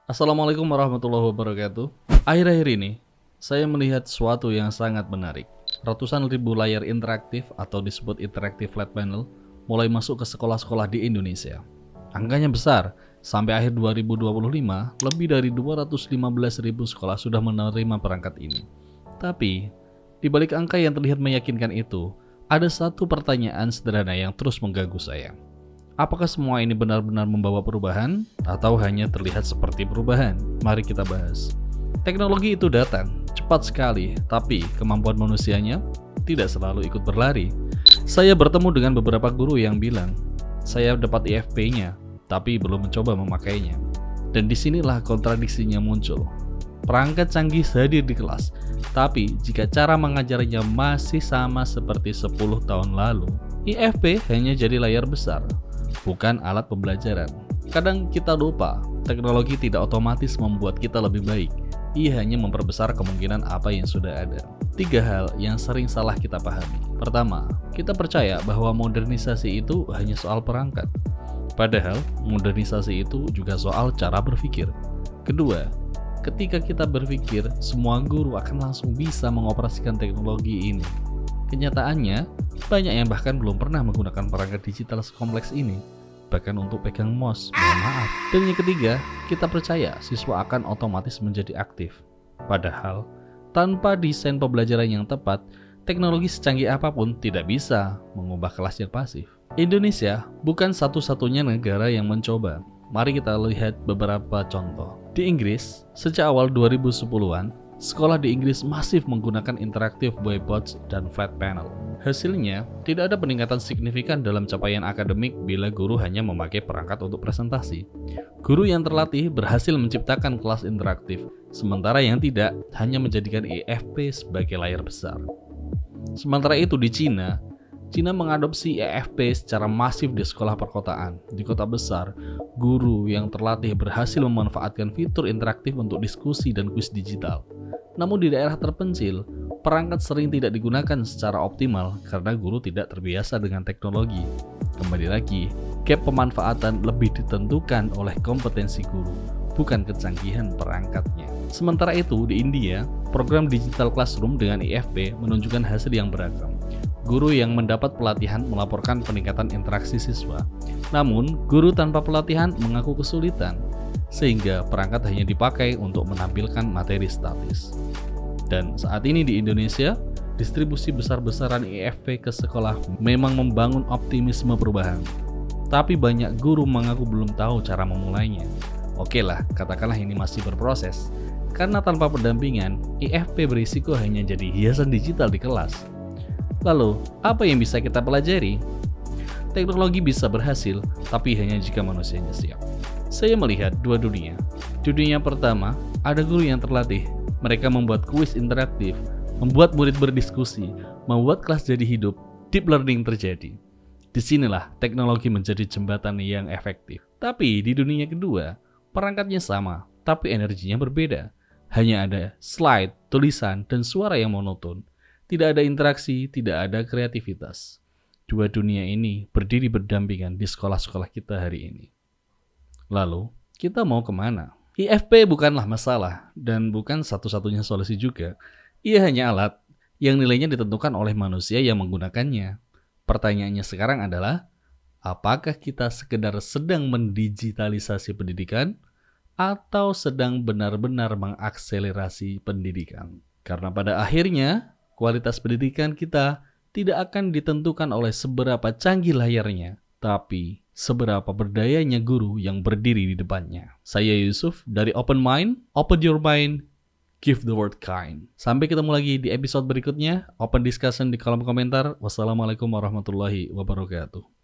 Assalamualaikum warahmatullahi wabarakatuh. Akhir-akhir ini, saya melihat sesuatu yang sangat menarik. Ratusan ribu layar interaktif atau disebut interactive flat panel mulai masuk ke sekolah-sekolah di Indonesia. Angkanya besar, sampai akhir 2025, lebih dari 215 ribu sekolah sudah menerima perangkat ini. Tapi, di balik angka yang terlihat meyakinkan itu, ada satu pertanyaan sederhana yang terus mengganggu saya. Apakah semua ini benar-benar membawa perubahan atau hanya terlihat seperti perubahan? Mari kita bahas. Teknologi itu datang cepat sekali, tapi kemampuan manusianya tidak selalu ikut berlari. Saya bertemu dengan beberapa guru yang bilang, saya dapat IFP-nya, tapi belum mencoba memakainya. Dan disinilah kontradiksinya muncul. Perangkat canggih hadir di kelas, tapi jika cara mengajarnya masih sama seperti 10 tahun lalu, IFP hanya jadi layar besar, bukan alat pembelajaran. Kadang kita lupa, teknologi tidak otomatis membuat kita lebih baik. Ia hanya memperbesar kemungkinan apa yang sudah ada. 3 hal yang sering salah kita pahami. Pertama, kita percaya bahwa modernisasi itu hanya soal perangkat. Padahal, modernisasi itu juga soal cara berpikir. Kedua, ketika kita berpikir, semua guru akan langsung bisa mengoperasikan teknologi ini. Kenyataannya, banyak yang bahkan belum pernah menggunakan perangkat digital sekompleks ini, bahkan untuk pegang mouse, mohon maaf. Dan yang ketiga, kita percaya siswa akan otomatis menjadi aktif. Padahal, tanpa desain pembelajaran yang tepat, teknologi secanggih apapun tidak bisa mengubah kelas yang pasif. Indonesia bukan satu-satunya negara yang mencoba. Mari kita lihat beberapa contoh. Di Inggris, sejak awal 2010-an, sekolah di Inggris masif menggunakan interactive whiteboards dan flat panel. Hasilnya, tidak ada peningkatan signifikan dalam capaian akademik bila guru hanya memakai perangkat untuk presentasi. Guru yang terlatih berhasil menciptakan kelas interaktif, sementara yang tidak hanya menjadikan IFP sebagai layar besar. Sementara itu di Cina mengadopsi IFP secara masif di sekolah perkotaan. Di kota besar, guru yang terlatih berhasil memanfaatkan fitur interaktif untuk diskusi dan kuis digital. Namun di daerah terpencil, perangkat sering tidak digunakan secara optimal karena guru tidak terbiasa dengan teknologi. Kembali lagi, gap pemanfaatan lebih ditentukan oleh kompetensi guru, bukan kecanggihan perangkatnya. Sementara itu, di India, program digital classroom dengan IFP menunjukkan hasil yang beragam. Guru yang mendapat pelatihan melaporkan peningkatan interaksi siswa. Namun, guru tanpa pelatihan mengaku kesulitan, sehingga perangkat hanya dipakai untuk menampilkan materi statis. Dan saat ini di Indonesia, distribusi besar-besaran IFP ke sekolah memang membangun optimisme perubahan. Tapi banyak guru mengaku belum tahu cara memulainya. Oke lah, katakanlah ini masih berproses. Karena tanpa pendampingan, IFP berisiko hanya jadi hiasan digital di kelas. Lalu, apa yang bisa kita pelajari? Teknologi bisa berhasil, tapi hanya jika manusianya siap. Saya melihat dua dunia. Di dunia pertama, ada guru yang terlatih. Mereka membuat kuis interaktif, membuat murid berdiskusi, membuat kelas jadi hidup, deep learning terjadi. Disinilah teknologi menjadi jembatan yang efektif. Tapi di dunia kedua, perangkatnya sama, tapi energinya berbeda. Hanya ada slide, tulisan, dan suara yang monoton. Tidak ada interaksi, tidak ada kreativitas. Dua dunia ini berdiri berdampingan di sekolah-sekolah kita hari ini. Lalu, kita mau kemana? IFP bukanlah masalah, dan bukan satu-satunya solusi juga. Ia hanya alat yang nilainya ditentukan oleh manusia yang menggunakannya. Pertanyaannya sekarang adalah, apakah kita sekedar sedang mendigitalisasi pendidikan, atau sedang benar-benar mengakselerasi pendidikan? Karena pada akhirnya, kualitas pendidikan kita tidak akan ditentukan oleh seberapa canggih layarnya, tapi seberapa berdayanya guru yang berdiri di depannya. Saya Yusuf dari Open Mind, Open Your Mind, Give the World Kind. Sampai ketemu lagi di episode berikutnya, open discussion di kolom komentar. Wassalamualaikum warahmatullahi wabarakatuh.